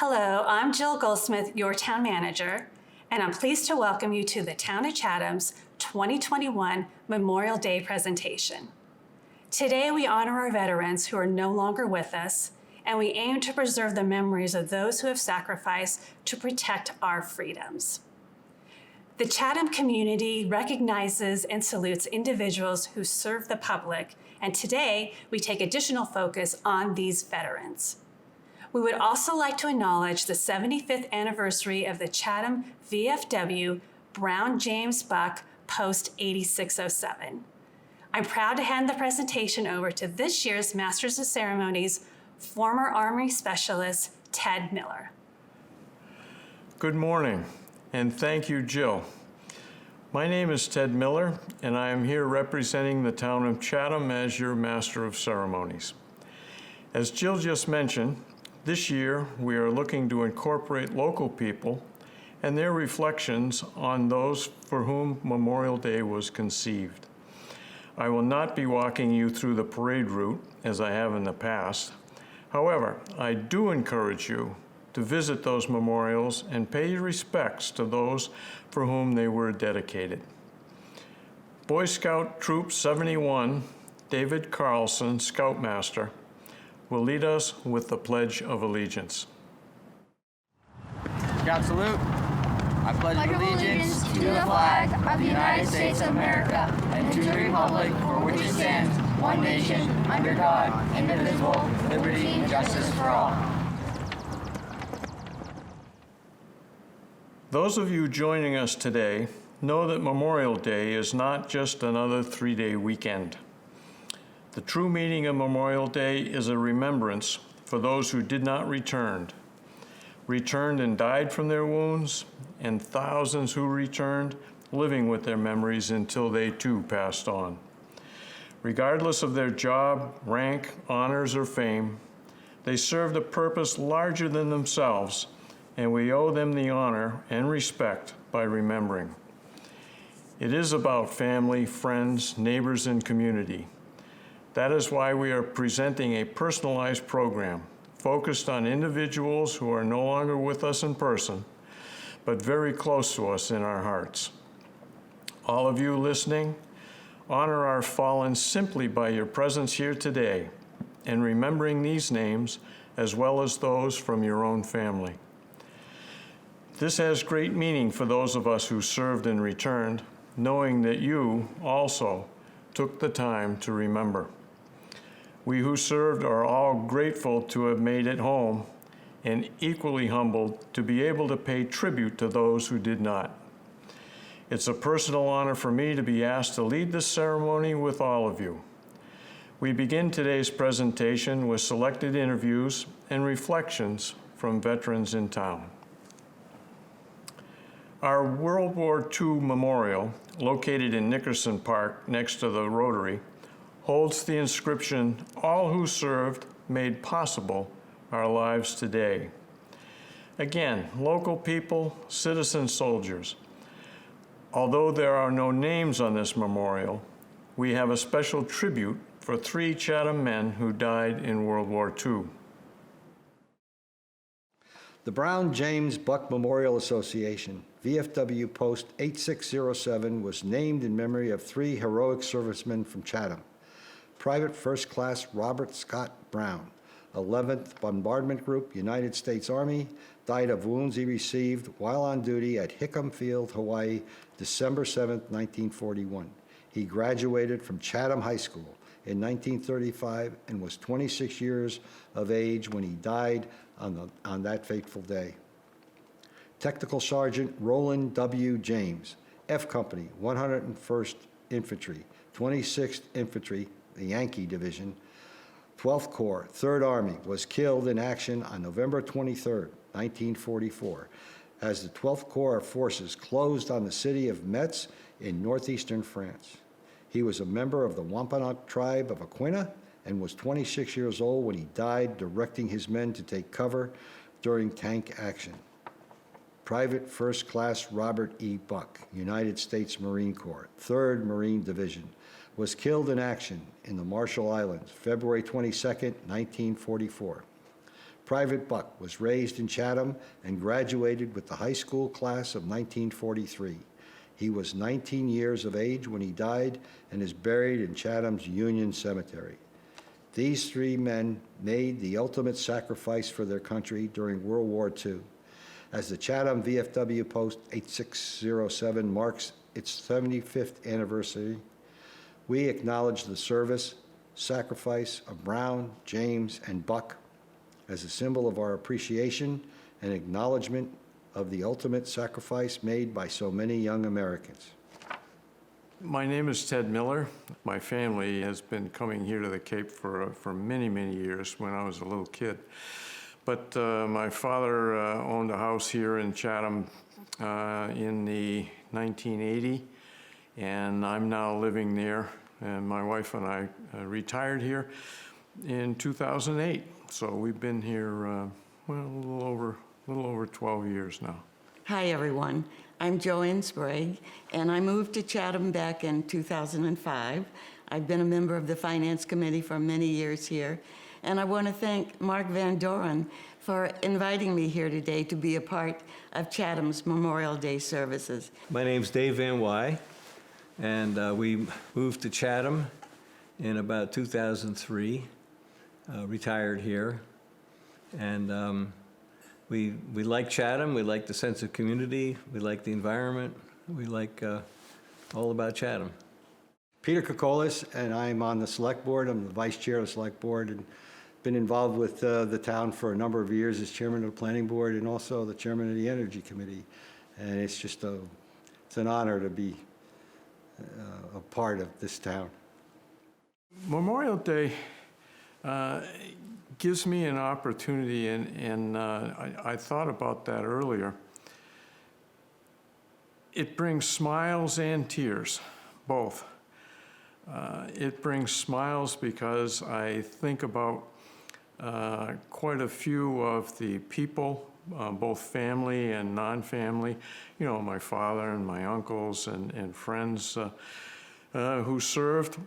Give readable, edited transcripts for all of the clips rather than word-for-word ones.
Hello, I'm Jill Goldsmith, your town manager, and I'm pleased to welcome you to the Town of Chatham's 2021 Memorial Day presentation. Today we honor our veterans who are no longer with us, and we aim to preserve the memories of those who have sacrificed to protect our freedoms. The Chatham community recognizes and salutes individuals who serve the public, and today we take additional focus on these veterans. We would also like to acknowledge the 75th anniversary of the Chatham VFW Brown James Buck Post 8607. I'm proud to hand the presentation over to this year's Masters of Ceremonies, former Army Specialist Ted Miller. Good morning, and thank you, Jill. My name is Ted Miller, and I am here representing the town of Chatham as your Master of Ceremonies. As Jill just mentioned, this year we are looking to incorporate local people and their reflections on those for whom Memorial Day was conceived. I will not be walking you through the parade route as I have in the past. However, I do encourage you to visit those memorials and pay your respects to those for whom they were dedicated. Boy Scout Troop 71, David Carlson, Scoutmaster, will lead us with the Pledge of Allegiance. Scout salute. I pledge allegiance to the flag of the United States of America and to the republic for which it stands, one nation, under God, indivisible, liberty and justice for all. Those of you joining us today know that Memorial Day is not just another three-day weekend. The true meaning of Memorial Day is a remembrance for those who did not return and died from their wounds, and thousands who returned, living with their memories until they too passed on. Regardless of their job, rank, honors, or fame, they served a purpose larger than themselves, and we owe them the honor and respect by remembering. It is about family, friends, neighbors, and community. That is why we are presenting a personalized program focused on individuals who are no longer with us in person, but very close to us in our hearts. All of you listening, honor our fallen simply by your presence here today and remembering these names as well as those from your own family. This has great meaning for those of us who served and returned, knowing that you also took the time to remember. We who served are all grateful to have made it home and equally humbled to be able to pay tribute to those who did not. It's a personal honor for me to be asked to lead this ceremony with all of you. We begin today's presentation with selected interviews and reflections from veterans in town. Our World War II memorial, located in Nickerson Park next to the Rotary, holds the inscription, "All who served made possible our lives today." Again, local people, citizen soldiers. Although there are no names on this memorial, we have a special tribute for 3 Chatham men who died in World War II. The Brown James Buck Memorial Association, VFW Post 8607, was named in memory of 3 heroic servicemen from Chatham. Private First Class Robert Scott Brown, 11th Bombardment Group, United States Army, died of wounds he received while on duty at Hickam Field, Hawaii, December 7, 1941. He graduated from Chatham High School in 1935 and was 26 years of age when he died on that fateful day. Technical Sergeant Roland W. James, F Company, 101st Infantry, 26th Infantry, the Yankee Division, 12th Corps, 3rd Army, was killed in action on November 23, 1944, as the 12th Corps forces closed on the city of Metz in northeastern France. He was a member of the Wampanoag tribe of Aquina and was 26 years old when he died directing his men to take cover during tank action. Private First Class Robert E. Buck, United States Marine Corps, 3rd Marine Division, was killed in action in the Marshall Islands, February 22, 1944. Private Buck was raised in Chatham and graduated with the high school class of 1943. He was 19 years of age when he died and is buried in Chatham's Union Cemetery. These three men made the ultimate sacrifice for their country during World War II. As the Chatham VFW Post 8607 marks its 75th anniversary, we acknowledge the service, sacrifice of Brown, James, and Buck as a symbol of our appreciation and acknowledgement of the ultimate sacrifice made by so many young Americans. My name is Ted Miller. My family has been coming here to the Cape for many, many years when I was a little kid. But my father owned a house here in Chatham in the 1980, and I'm now living there. And my wife and I retired here in 2008. So we've been here, well, a little over 12 years now. Hi, everyone. I'm Joanne Sprague, and I moved to Chatham back in 2005. I've been a member of the Finance Committee for many years here, and I want to thank Mark Van Doren for inviting me here today to be a part of Chatham's Memorial Day services. My name's Dave Van Wy, and we moved to Chatham in about 2003, retired here, and we like Chatham, we like the sense of community, we like the environment, we like all about Chatham. Peter Cocolis, and I'm on the Select Board. I'm the Vice Chair of the Select Board, and been involved with the town for a number of years as Chairman of the Planning Board and also the Chairman of the Energy Committee. And it's just it's an honor to be a part of this town. Memorial Day gives me an opportunity, and I thought about that earlier. It brings smiles and tears, both. It brings smiles because I think about quite a few of the people, both family and non-family, you know, my father and my uncles and friends who served.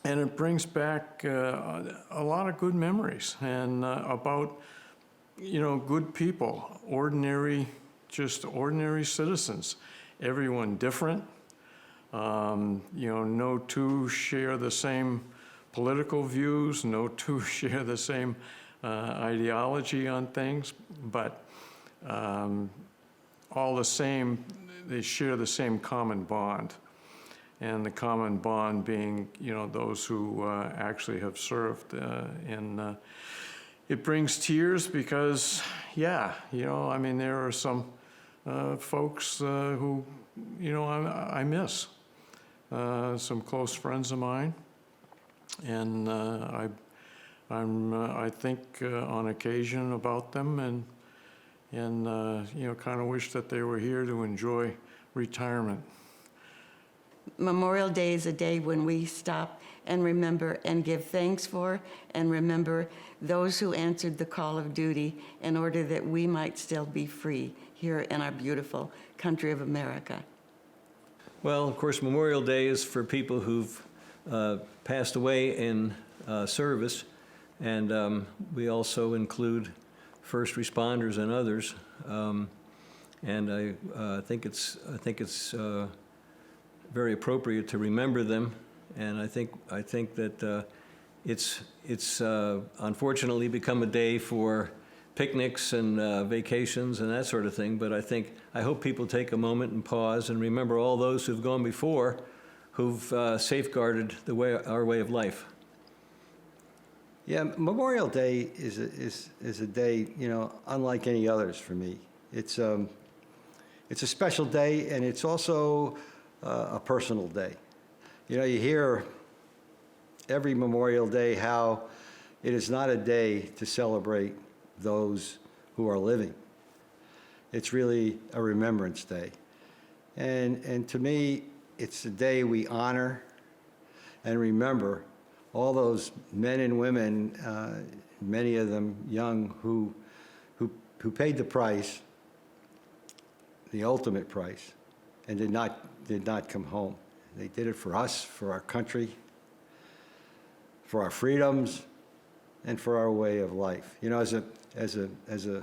And it brings back a lot of good memories and about, you know, good people, just ordinary citizens, everyone different. You know, no two share the same political views, no two share the same ideology on things, but all the same, they share the same common bond. And the common bond being, you know, those who actually have served. And it brings tears because, yeah, you know, I mean, there are some folks who, you know, I miss. Some close friends of mine. And I think on occasion about them and you know, kind of wish that they were here to enjoy retirement. Memorial Day is a day when we stop and remember and give thanks for and remember those who answered the call of duty in order that we might still be free here in our beautiful country of America. Well, of course, Memorial Day is for people who've passed away in service, and we also include first responders and others. And I think it's very appropriate to remember them, and I think that it's unfortunately become a day for picnics and vacations and that sort of thing. But I hope people take a moment and pause and remember all those who've gone before, who've safeguarded our way of life. Yeah, Memorial Day is a day, you know, unlike any others for me. It's a special day, and it's also a personal day. You know, you hear every Memorial Day how it is not a day to celebrate those who are living. It's really a remembrance day. And to me, it's a day we honor and remember all those men and women, many of them young, who paid the price, the ultimate price, and did not come home. They did it for us, for our country, for our freedoms, and for our way of life. You know, as a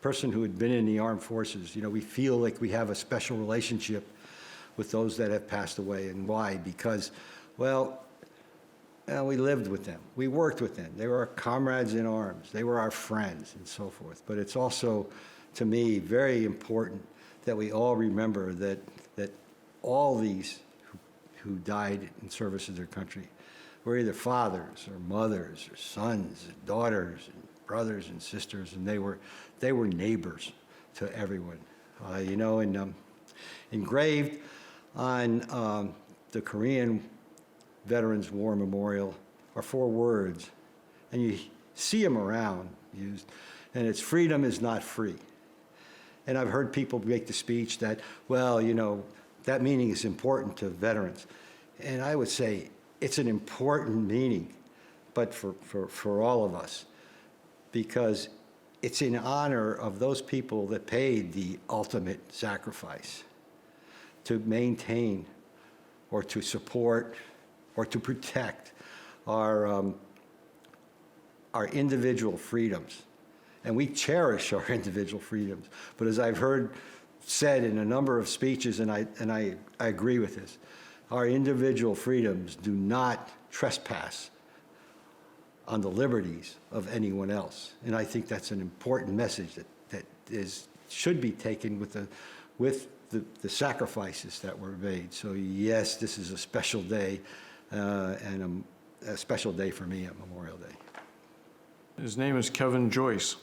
person who had been in the armed forces, you know, we feel like we have a special relationship with those that have passed away. And why? Because, well, we lived with them. We worked with them. They were our comrades in arms. They were our friends and so forth. But it's also, to me, very important that we all remember that all these who died in service of their country were either fathers or mothers or sons and daughters and brothers and sisters, and they were neighbors to everyone. You know, and engraved on the Korean Veterans War Memorial are 4 words, and you see them around used, and it's "freedom is not free." And I've heard people make the speech that, well, you know, that meaning is important to veterans. And I would say it's an important meaning, but for all of us, because it's in honor of those people that paid the ultimate sacrifice to maintain or to support or to protect our individual freedoms. And we cherish our individual freedoms. But as I've heard said in a number of speeches, and I agree with this, our individual freedoms do not trespass on the liberties of anyone else. And I think that's an important message that should be taken with the sacrifices that were made. So yes, this is a special day, and a special day for me at Memorial Day. His name is Kevin Joyce.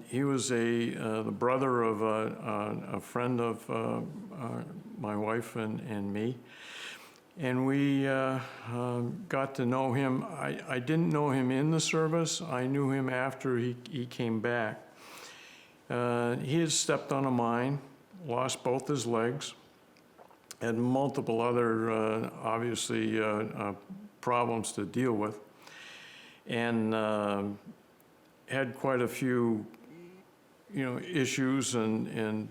He was the brother of a friend of my wife and me, and we got to know him. I didn't know him in the service. I knew him after he came back. He had stepped on a mine, lost both his legs, had multiple other, obviously, problems to deal with, and had quite a few, you know, issues, and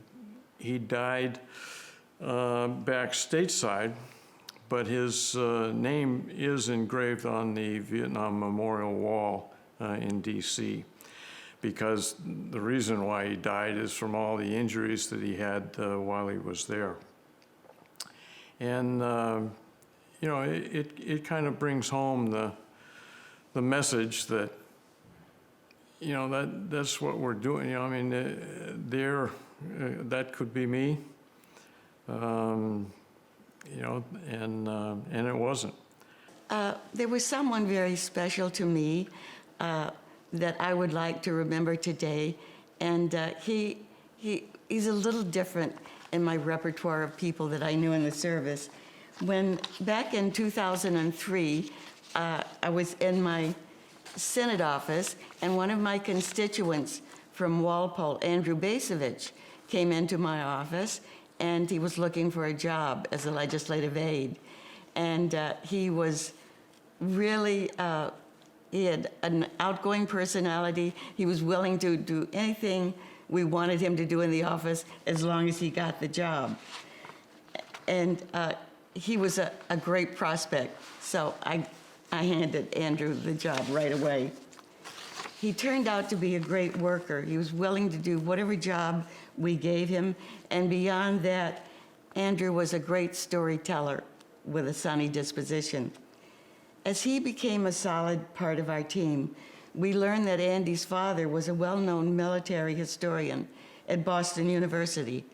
he died back stateside, but his name is engraved on the Vietnam Memorial Wall in D.C., because the reason why he died is from all the injuries that he had while he was there. And, you know, it kind of brings home the message that, you know, that's what we're doing. You know, I mean, that could be me, you know, and it wasn't. There was someone very special to me that I would like to remember today, and he's a little different in my repertoire of people that I knew in the service. When back in 2003, I was in my Senate office, and one of my constituents from Walpole, Andrew Basevich, came into my office, and he was looking for a job as a legislative aide. And he was really, he had an outgoing personality. He was willing to do anything we wanted him to do in the office as long as he got the job. And he was a great prospect, so I handed Andrew the job right away. He turned out to be a great worker. He was willing to do whatever job we gave him, and beyond that, Andrew was a great storyteller with a sunny disposition. As he became a solid part of our team, we learned that Andy's father was a well-known military historian at Boston University,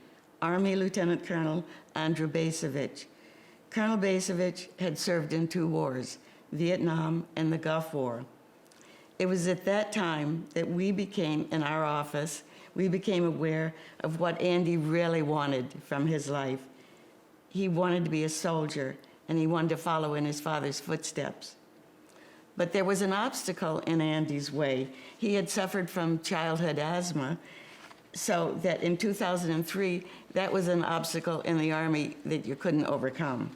Army Lieutenant Colonel Andrew Basevich. Colonel Basevich had served in 2 wars, Vietnam and the Gulf War. It was at that time that we became, in our office, we became aware of what Andy really wanted from his life. He wanted to be a soldier, and he wanted to follow in his father's footsteps. But there was an obstacle in Andy's way. He had suffered from childhood asthma, so that in 2003, that was an obstacle in the Army that you couldn't overcome.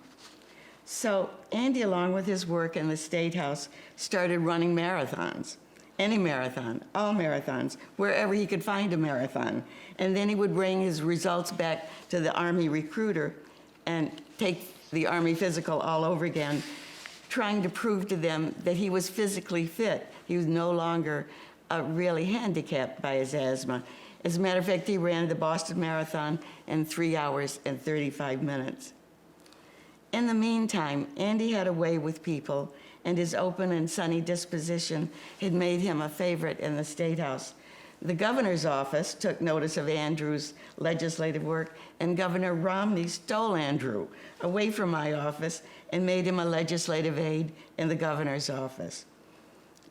So Andy, along with his work in the State House, started running marathons. Any marathon, all marathons, wherever he could find a marathon. And then he would bring his results back to the Army recruiter and take the Army physical all over again. trying to prove to them that he was physically fit. He was no longer really handicapped by his asthma. As a matter of fact, he ran the Boston Marathon in 3 hours and 35 minutes. In the meantime, Andy had a way with people, and his open and sunny disposition had made him a favorite in the State House. The governor's office took notice of Andrew's legislative work, and Governor Romney stole Andrew away from my office and made him a legislative aide in the governor's office.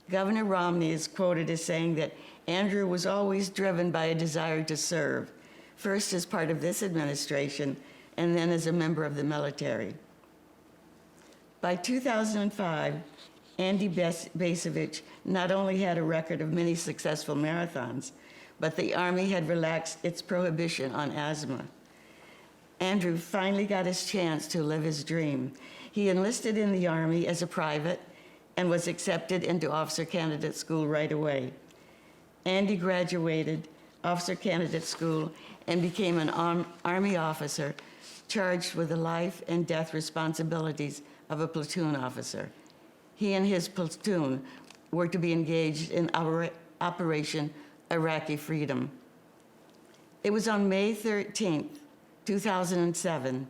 Governor Romney is quoted as saying that Andrew was always driven by a desire to serve, first as part of this administration and then as a member of the military. By 2005, Andy Basevich not only had a record of many successful marathons, but the Army had relaxed its prohibition on asthma. Andrew finally got his chance to live his dream. He enlisted in the Army as a private and was accepted into officer candidate school right away. Andy graduated officer candidate school and became an Army officer charged with the life and death responsibilities of a platoon officer. He and his platoon were to be engaged in Operation Iraqi Freedom. It was on May 13th, 2007,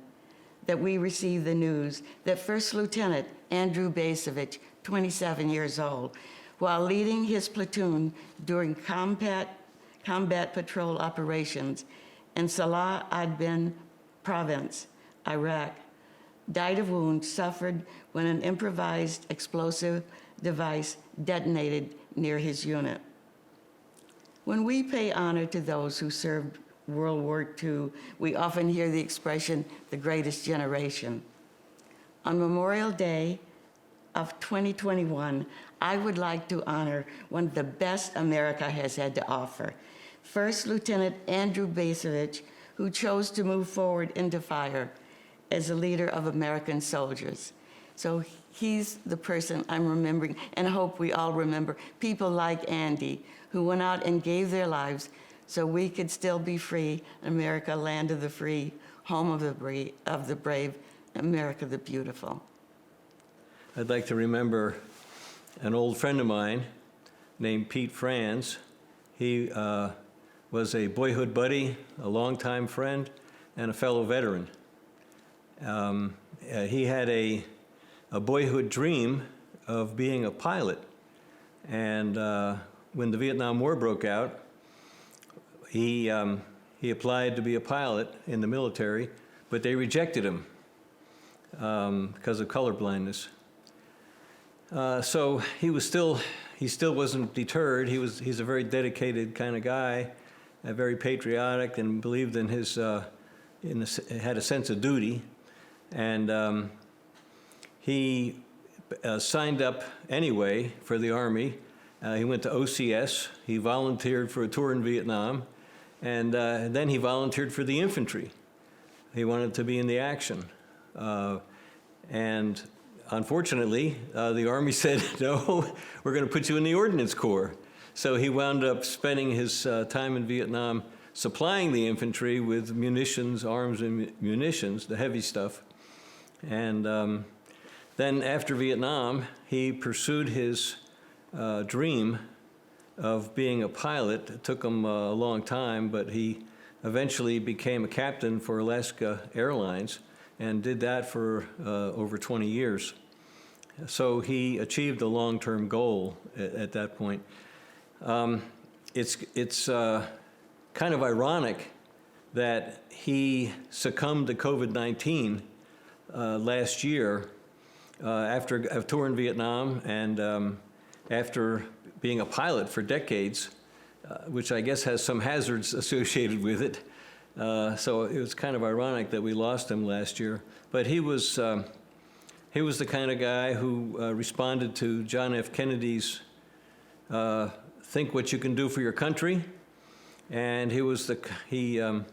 that we received the news that First Lieutenant Andrew Basevich, 27 years old, while leading his platoon during combat patrol operations in Salah ad-Din province, Iraq, died of wounds suffered when an improvised explosive device detonated near his unit. When we pay honor to those who served World War II, we often hear the expression, the greatest generation. On Memorial Day of 2021, I would like to honor one of the best America has had to offer, First Lieutenant Andrew Basevich, who chose to move forward into fire as a leader of American soldiers. So he's the person I'm remembering, and I hope we all remember people like Andy, who went out and gave their lives so we could still be free, America, land of the free, home of the brave, America the beautiful. I'd like to remember an old friend of mine named Pete Franz. He was a boyhood buddy, a longtime friend, and a fellow veteran. He had a boyhood dream of being a pilot. And when the Vietnam War broke out, he applied to be a pilot in the military, but they rejected him because of color blindness. So he still wasn't deterred. He's a very dedicated kind of guy, very patriotic, and believed in his had a sense of duty. And he signed up anyway for the Army. He went to OCS. He volunteered for a tour in Vietnam, and then he volunteered for the infantry. He wanted to be in the action. And unfortunately, the Army said, no, we're going to put you in the Ordnance Corps. So he wound up spending his time in Vietnam supplying the infantry with munitions, arms and munitions, the heavy stuff. And then after Vietnam, he pursued his dream of being a pilot. It took him a long time, but he eventually became a captain for Alaska Airlines and did that for over 20 years. So he achieved a long-term goal at that point. It's kind of ironic that he succumbed to COVID-19 last year after a tour in Vietnam and after being a pilot for decades, which I guess has some hazards associated with it. So it was kind of ironic that we lost him last year. But he was the kind of guy who responded to John F. Kennedy's think what you can do for your country. And he was in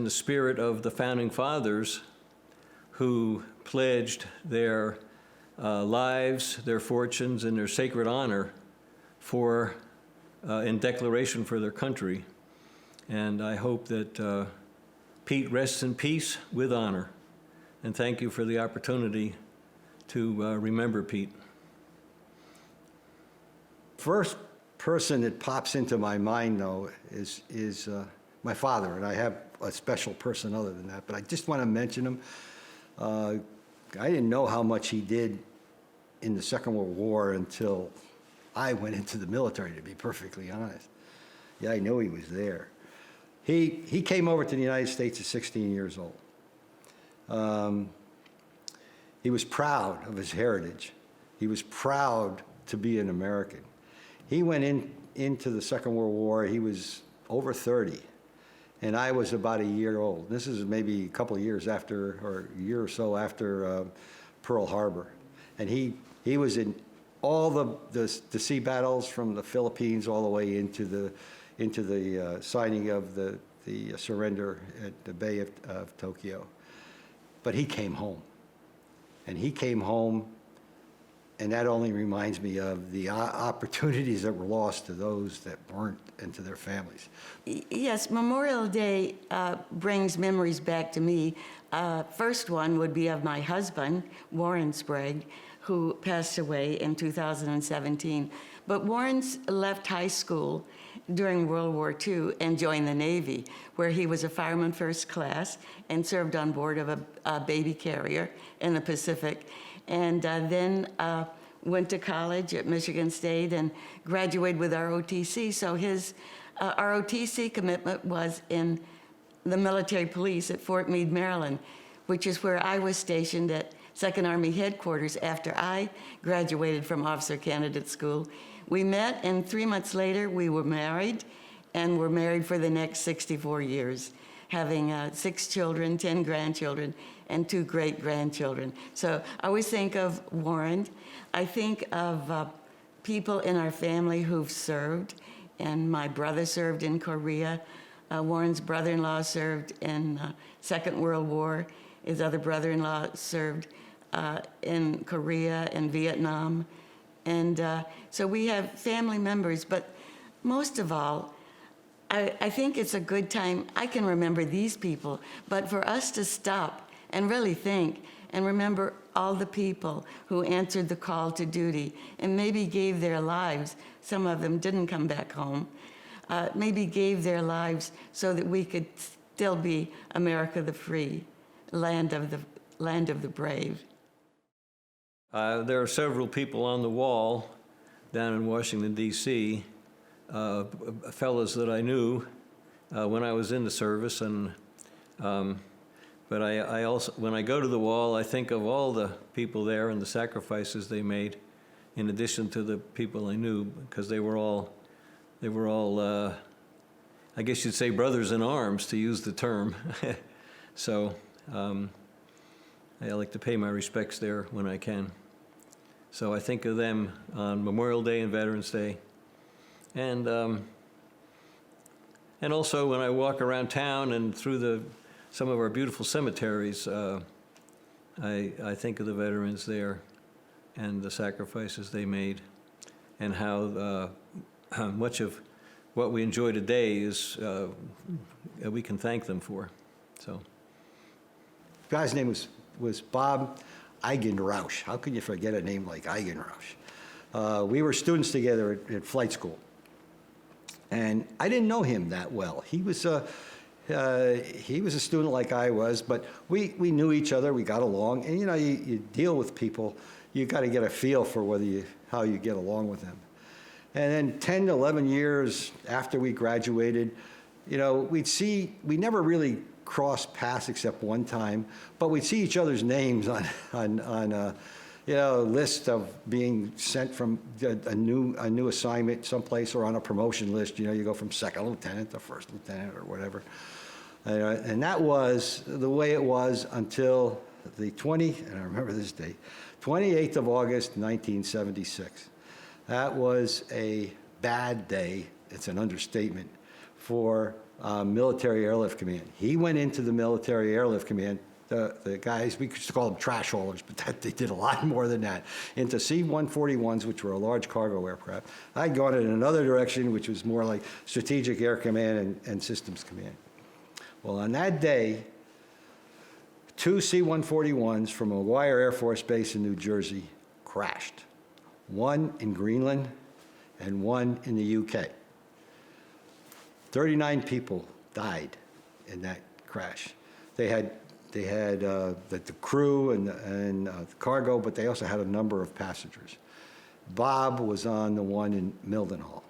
the spirit of the founding fathers who pledged their lives, their fortunes, and their sacred honor in declaration for their country. And I hope that Pete rests in peace with honor. And thank you for the opportunity to remember Pete. First person that pops into my mind, though, is my father, and I have a special person other than that, but I just want to mention him. I didn't know how much he did in the Second World War until I went into the military, to be perfectly honest. Yeah, I knew he was there. He came over to the United States at 16 years old. He was proud of his heritage. He was proud to be an American. He went into the Second World War, he was over 30, and I was about a year old. This is maybe a couple of years after, or a year or so after Pearl Harbor. And he was in all the sea battles from the Philippines all the way into the signing of the surrender at the Bay of Tokyo. But he came home. And he came home, and that only reminds me of the opportunities that were lost to those that weren't, and to their families. Yes, Memorial Day brings memories back to me. First one would be of my husband, Warren Sprague, who passed away in 2017. But Warren's left high school during World War II and joined the Navy, where he was a fireman first class and served on board of a baby carrier in the Pacific. And then went to college at Michigan State and graduated with ROTC. So his ROTC commitment was in the military police at Fort Meade, Maryland, which is where I was stationed at 2nd Army Headquarters after I graduated from Officer Candidate School. We met, and 3 months later, we were married, and were married for the next 64 years, having 6 children, 10 grandchildren, and 2 great-grandchildren. So I always think of Warren. I think of people in our family who've served, and my brother served in Korea. Warren's brother-in-law served in Second World War. His other brother-in-law served in Korea and Vietnam. And so we have family members, but most of all, I think it's a good time. I can remember these people, but for us to stop and really think and remember all the people who answered the call to duty and maybe gave their lives. Some of them didn't come back home. Maybe gave their lives so that we could still be America the free, land of the brave. There are several people on the wall down in Washington, D.C., fellows that I knew when I was in the service, and but I also, when I go to the wall, I think of all the people there and the sacrifices they made, in addition to the people I knew, because they were all, I guess you'd say brothers in arms, to use the term. So I like to pay my respects there when I can. So I think of them on Memorial Day and Veterans Day. And also when I walk around town and through some of our beautiful cemeteries, I think of the veterans there and the sacrifices they made, and how much of what we enjoy today is we can thank them for. So, The guy's name was Bob Eigenrausch. How could you forget a name like Eigenrausch? We were students together at flight school, and I didn't know him that well. He was a student like I was, but we knew each other. We got along, and you deal with people. You got to get a feel for how you get along with them. And then 10 to 11 years after we graduated, we never really crossed paths except one time, but we'd see each other's names on a list of being sent from a new assignment someplace, or on a promotion list. You go from second lieutenant to first lieutenant or whatever. And that was the way it was until and I remember this date, 28th of August, 1976. That was a bad day, it's an understatement, for Military Airlift Command. He went into the Military Airlift Command, the guys, we used to call them trash haulers, but they did a lot more than that, into C-141s, which were a large cargo aircraft. I'd gone in another direction, which was more like Strategic Air Command and Systems Command. Well, on that day, 2 C-141s from McGuire Air Force Base in New Jersey crashed. One in Greenland and one in the UK. 39 people died in that crash. They had the crew and the cargo, but they also had a number of passengers. Bob was on the one in Mildenhall.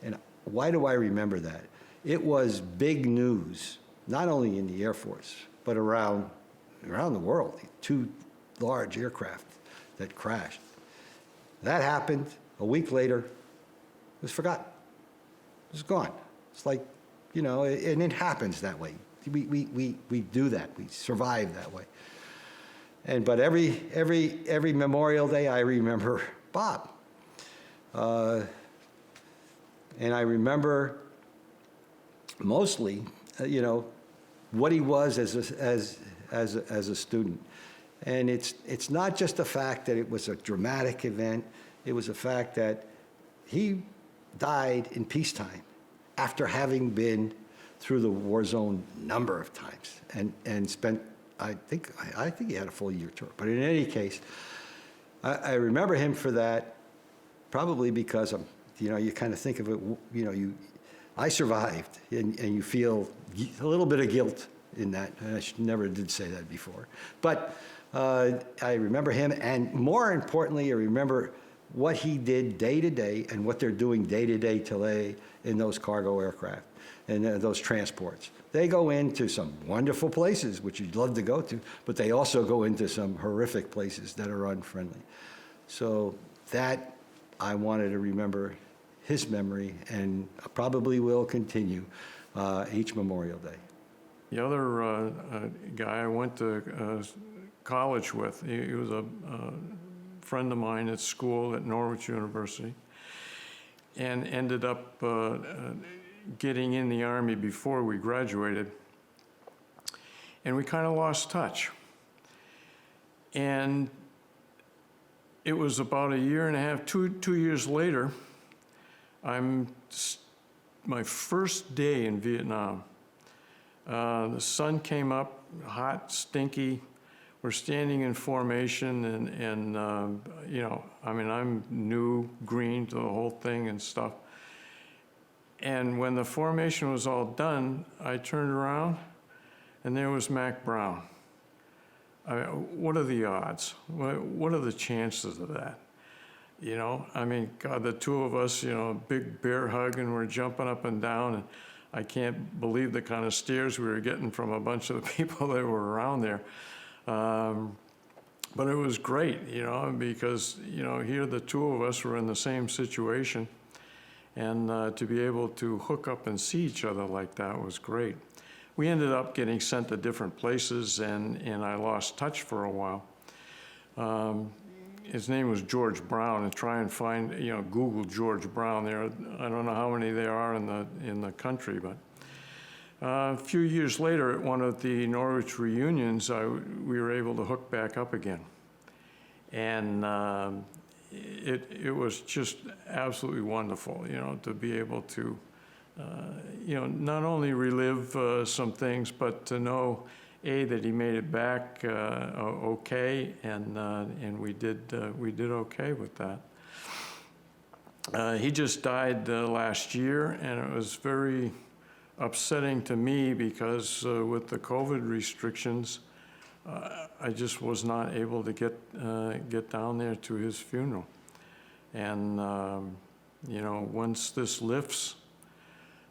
And why do I remember that? It was big news, not only in the Air Force, but around the world. 2 large aircraft that crashed. That happened. A week later, it was forgotten. It was gone. It's like, you know, and it happens that way. We do that. We survive that way. But every Memorial Day, I remember Bob. And I remember mostly, you know, what he was as a student. And it's not just the fact that it was a dramatic event. It was a fact that he died in peacetime after having been through the war zone a number of times and spent, I think he had a full year tour. But in any case, I remember him for that, probably because you know, you kind of think of it, you know, I survived, and you feel a little bit of guilt in that. And I never did say that before. But I remember him, and more importantly, I remember what he did day to day and what they're doing day to day today in those cargo aircraft and those transports. They go into some wonderful places, which you'd love to go to, but they also go into some horrific places that are unfriendly. So that, I wanted to remember his memory, and probably will continue each Memorial Day. The other guy I went to college with, he was a friend of mine at school at Norwich University, and ended up getting in the Army before we graduated. And we kind of lost touch. And it was about a year and a half, two years later, my first day in Vietnam. The sun came up, hot, stinky. We're standing in formation, and you know, I mean, I'm new, green to the whole thing and stuff. And when the formation was all done, I turned around, and there was Mac Brown. What are the odds? What are the chances of that? You know, I mean, God, the two of us, you know, big bear hug, and we're jumping up and down, and I can't believe the kind of stares we were getting from a bunch of the people that were around there. But it was great, you know, because, you know, here the two of us were in the same situation, and to be able to hook up and see each other like that was great. We ended up getting sent to different places, and I lost touch for a while. His name was George Brown, and try and find, you know, Google George Brown there. I don't know how many there are in the country, but a few years later, at one of the Norwich reunions, we were able to hook back up again. And it was just absolutely wonderful, you know, to be able to, you know, not only relive some things, but to know, that he made it back okay, and we did okay with that. He just died last year, and it was very upsetting to me because with the COVID restrictions, I just was not able to get down there to his funeral. And you know, once this lifts,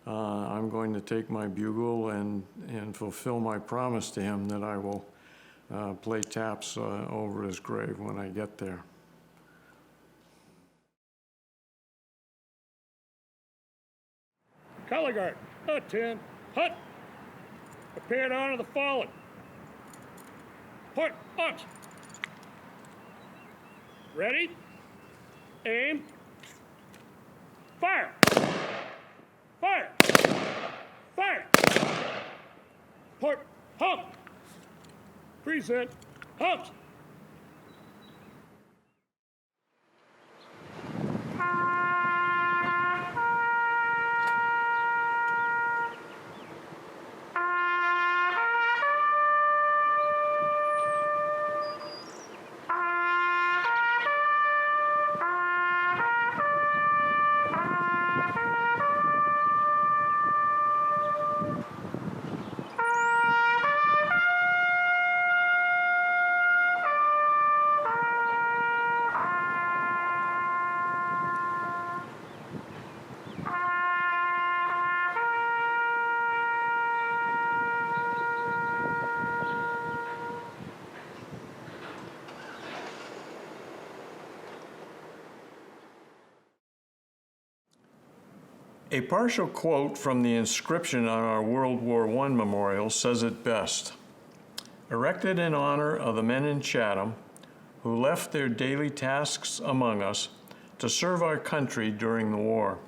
I'm going to take my bugle and fulfill my promise to him that I will play taps over his grave when I get there. Color guard, attend, hut. Prepare to honor the fallen. Port, arms. Ready? Aim. Fire. Fire. Fire. Port, hump. Present, humps. A partial quote from the inscription on our World War I memorial says it best. Erected in honor of the men in Chatham who left their daily tasks among us to serve our country during the war.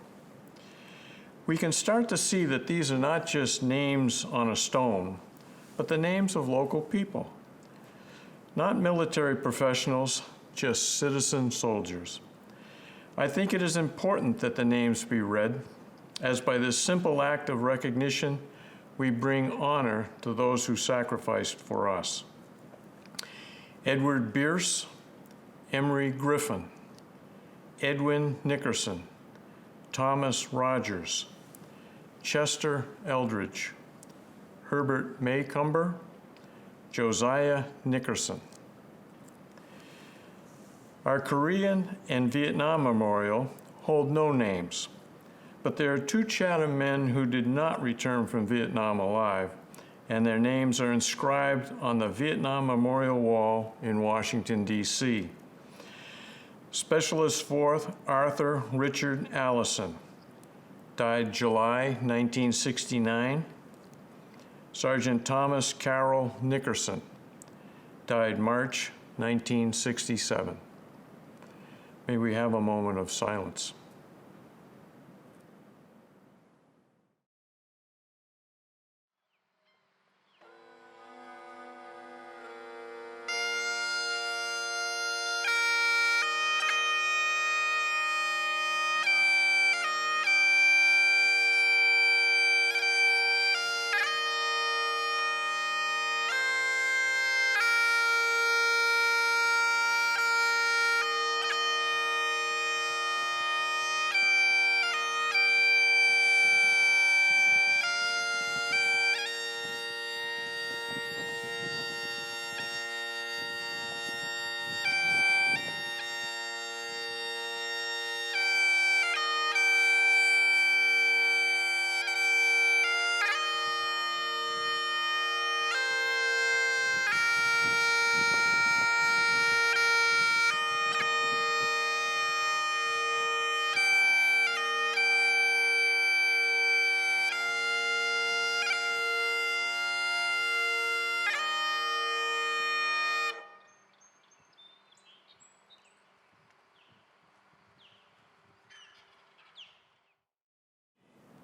We can start to see that these are not just names on a stone, but the names of local people. Not military professionals, just citizen soldiers. I think it is important that the names be read, as by this simple act of recognition, we bring honor to those who sacrificed for us. Edward Bierce, Emery Griffin, Edwin Nickerson, Thomas Rogers, Chester Eldridge, Herbert Maycumber, Josiah Nickerson. Our Korean and Vietnam memorial hold no names, but there are 2 Chatham men who did not return from Vietnam alive, and their names are inscribed on the Vietnam Memorial Wall in Washington, D.C. Specialist 4th Arthur Richard Allison, died July 1969. Sergeant Thomas Carroll Nickerson, died March 1967. May we have a moment of silence.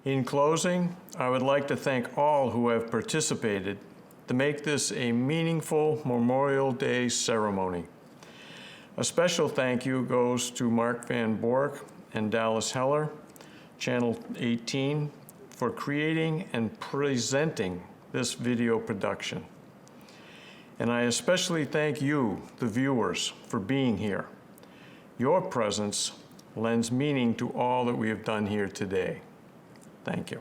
In closing, I would like to thank all who have participated to make this a meaningful Memorial Day ceremony. A special thank you goes to Mark Van Bork and Dallas Heller, Channel 18, for creating and presenting this video production. And I especially thank you, the viewers, for being here. Your presence lends meaning to all that we have done here today. Thank you.